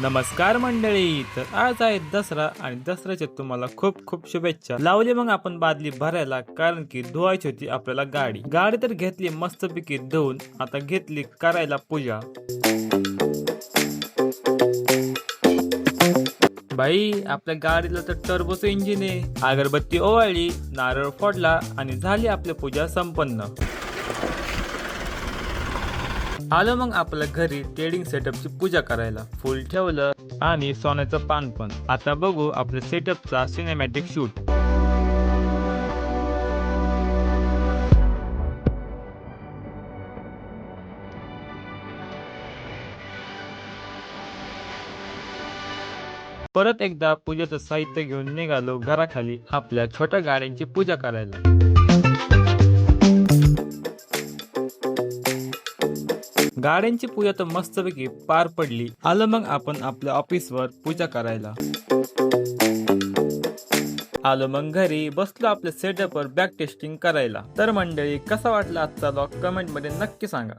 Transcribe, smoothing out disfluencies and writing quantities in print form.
नमस्कार मंडळी, तर आज आहे दसरा आणि दसऱ्याच्या तुम्हाला खूप खूप शुभेच्छा. लावली मग आपण बादली भरायला, कारण की धुवायची होती आपल्याला गाडी तर घेतली मस्तपैकी धुवून. आता घेतली करायला पूजा. बाई, आपल्या गाडीला तर टर्बोचं इंजिन आहे. अगरबत्ती ओवाळली, नारळ फोडला आणि झाली आपली पूजा संपन्न. आलं मग आपल्या घरी ट्रेडिंग सेटअपची पूजा करायला. फुल ठेवलं आणि सोन्याचं पान पण. आता बघू आपल्या सेटअपचा सिनेमॅटिक शूट. परत एकदा पूजेचं साहित्य घेऊन निघालो घराखाली आपल्या छोट्या गाड्यांची पूजा करायला. गाड्यांची पूजा तर मस्तपैकी पार पडली. आलं मग आपण आपल्या ऑफिसवर पूजा करायला. आलो मग घरी बसलो आपल्या सेटअपवर बॅक टेस्टिंग करायला. तर मंडळी, कसा वाटला आजचा व्लॉग कमेंट मध्ये नक्की सांगा.